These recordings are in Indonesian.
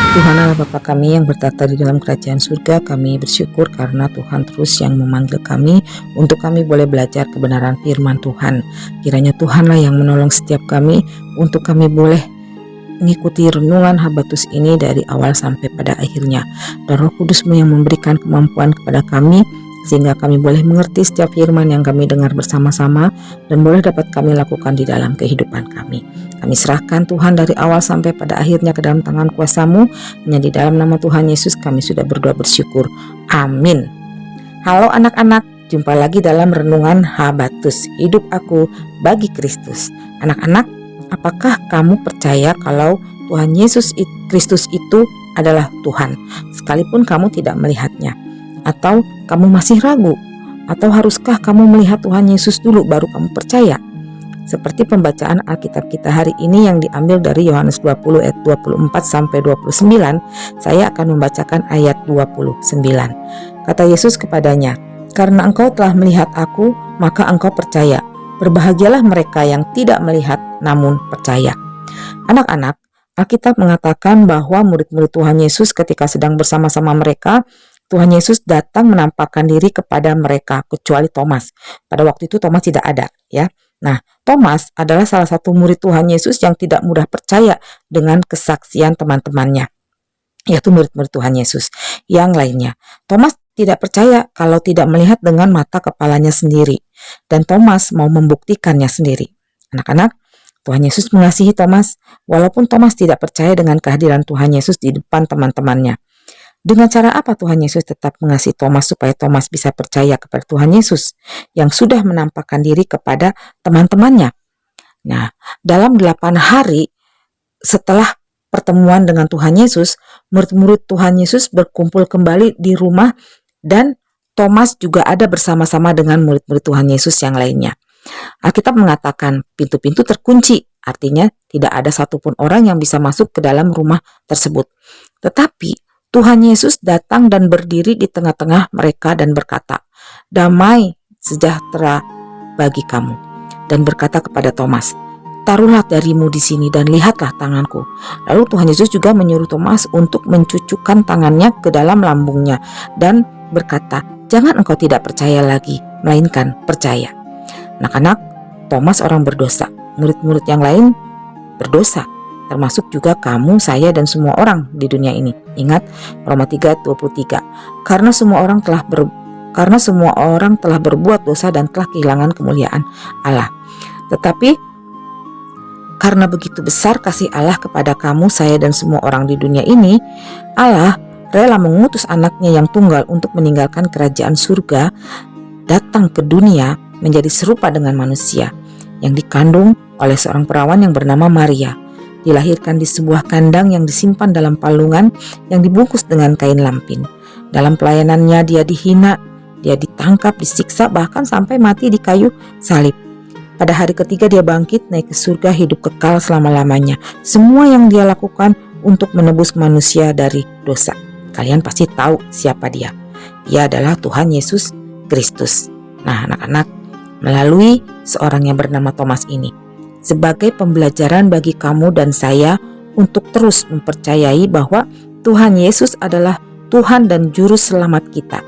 Tuhan Allah Bapa kami yang bertata di dalam kerajaan surga, kami bersyukur karena Tuhan terus yang memanggil kami untuk kami boleh belajar kebenaran firman Tuhan. Kiranya Tuhanlah yang menolong setiap kami untuk kami boleh mengikuti renungan Habatus ini dari awal sampai pada akhirnya. Dan Roh Kudus-Mu yang memberikan kemampuan kepada kami sehingga kami boleh mengerti setiap firman yang kami dengar bersama-sama dan boleh dapat kami lakukan di dalam kehidupan kami. Kami serahkan Tuhan dari awal sampai pada akhirnya ke dalam tangan kuasa-Mu. Hanya di dalam nama Tuhan Yesus kami sudah berdoa bersyukur. Amin. Halo anak-anak, jumpa lagi dalam renungan Habatus. Hidup aku bagi Kristus. Anak-anak, apakah kamu percaya kalau Tuhan Yesus Kristus itu adalah Tuhan, sekalipun kamu tidak melihatnya? Atau kamu masih ragu? Atau haruskah kamu melihat Tuhan Yesus dulu baru kamu percaya? Seperti pembacaan Alkitab kita hari ini yang diambil dari Yohanes 20 ayat 24 sampai 29, saya akan membacakan ayat 29. Kata Yesus kepadanya, "Karena engkau telah melihat aku, maka engkau percaya. Berbahagialah mereka yang tidak melihat namun percaya." Anak-anak, Alkitab mengatakan bahwa murid-murid Tuhan Yesus ketika sedang bersama-sama mereka, Tuhan Yesus datang menampakkan diri kepada mereka kecuali Thomas. Pada waktu itu Thomas tidak ada, ya. Nah, Thomas adalah salah satu murid Tuhan Yesus yang tidak mudah percaya dengan kesaksian teman-temannya, yaitu murid-murid Tuhan Yesus yang lainnya. Thomas tidak percaya kalau tidak melihat dengan mata kepalanya sendiri, dan Thomas mau membuktikannya sendiri. Anak-anak, Tuhan Yesus mengasihi Thomas, walaupun Thomas tidak percaya dengan kehadiran Tuhan Yesus di depan teman-temannya. Dengan cara apa Tuhan Yesus tetap mengasihi Thomas supaya Thomas bisa percaya kepada Tuhan Yesus yang sudah menampakkan diri kepada teman-temannya? Nah, dalam 8 hari setelah pertemuan dengan Tuhan Yesus, murid-murid Tuhan Yesus berkumpul kembali di rumah dan Thomas juga ada bersama-sama dengan murid-murid Tuhan Yesus yang lainnya. Alkitab mengatakan pintu-pintu terkunci, artinya tidak ada satupun orang yang bisa masuk ke dalam rumah tersebut. Tetapi Tuhan Yesus datang dan berdiri di tengah-tengah mereka dan berkata, "Damai sejahtera bagi kamu." Dan berkata kepada Thomas, "Taruhlah jarimu di sini dan lihatlah tanganku." Lalu Tuhan Yesus juga menyuruh Thomas untuk mencucukkan tangannya ke dalam lambungnya dan berkata, "Jangan engkau tidak percaya lagi, melainkan percaya." Anak-anak, Thomas orang berdosa, murid-murid yang lain berdosa, termasuk juga kamu, saya, dan semua orang di dunia ini. Ingat Roma 3:23, karena semua orang telah berbuat dosa dan telah kehilangan kemuliaan Allah. Tetapi karena begitu besar kasih Allah kepada kamu, saya, dan semua orang di dunia ini, Allah rela mengutus anaknya yang tunggal untuk meninggalkan kerajaan surga, datang ke dunia menjadi serupa dengan manusia, yang dikandung oleh seorang perawan yang bernama Maria. Dilahirkan di sebuah kandang yang disimpan dalam palungan yang dibungkus dengan kain lampin. Dalam pelayanannya dia dihina, dia ditangkap, disiksa, bahkan sampai mati di kayu salib. Pada hari ketiga dia bangkit, naik ke surga, hidup kekal selama-lamanya. Semua yang dia lakukan untuk menebus manusia dari dosa. Kalian pasti tahu siapa dia. Dia adalah Tuhan Yesus Kristus. Nah, anak-anak, melalui seorang yang bernama Thomas ini, sebagai pembelajaran bagi kamu dan saya untuk terus mempercayai bahwa Tuhan Yesus adalah Tuhan dan Juru Selamat kita.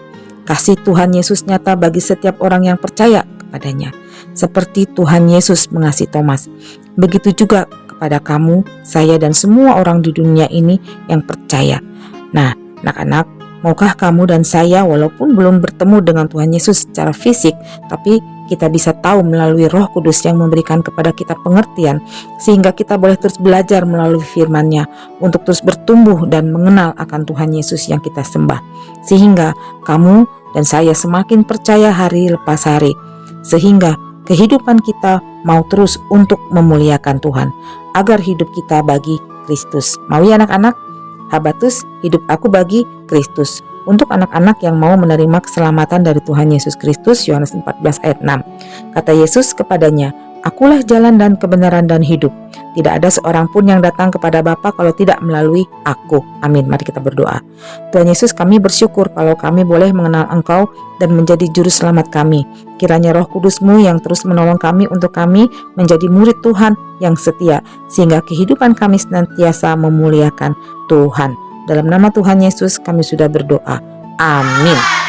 Kasih Tuhan Yesus nyata bagi setiap orang yang percaya kepadanya. Seperti Tuhan Yesus mengasihi Thomas, begitu juga kepada kamu, saya, dan semua orang di dunia ini yang percaya. Nah, anak-anak, maukah kamu dan saya walaupun belum bertemu dengan Tuhan Yesus secara fisik, tapi kita bisa tahu melalui Roh Kudus yang memberikan kepada kita pengertian, sehingga kita boleh terus belajar melalui firman-Nya untuk terus bertumbuh dan mengenal akan Tuhan Yesus yang kita sembah. Sehingga kamu dan saya semakin percaya hari lepas hari, sehingga kehidupan kita mau terus untuk memuliakan Tuhan, agar hidup kita bagi Kristus. Mau ya anak-anak? Habatus, hidup aku bagi Kristus. Untuk anak-anak yang mau menerima keselamatan dari Tuhan Yesus Kristus, Yohanes 14 ayat 6. Kata Yesus kepadanya, "Akulah jalan dan kebenaran dan hidup. Tidak ada seorang pun yang datang kepada Bapa kalau tidak melalui aku." Amin. Mari kita berdoa. Tuhan Yesus, kami bersyukur kalau kami boleh mengenal Engkau dan menjadi juru selamat kami. Kiranya Roh Kudus-Mu yang terus menolong kami untuk kami menjadi murid Tuhan yang setia, sehingga kehidupan kami senantiasa memuliakan Tuhan. Dalam nama Tuhan Yesus kami sudah berdoa. Amin.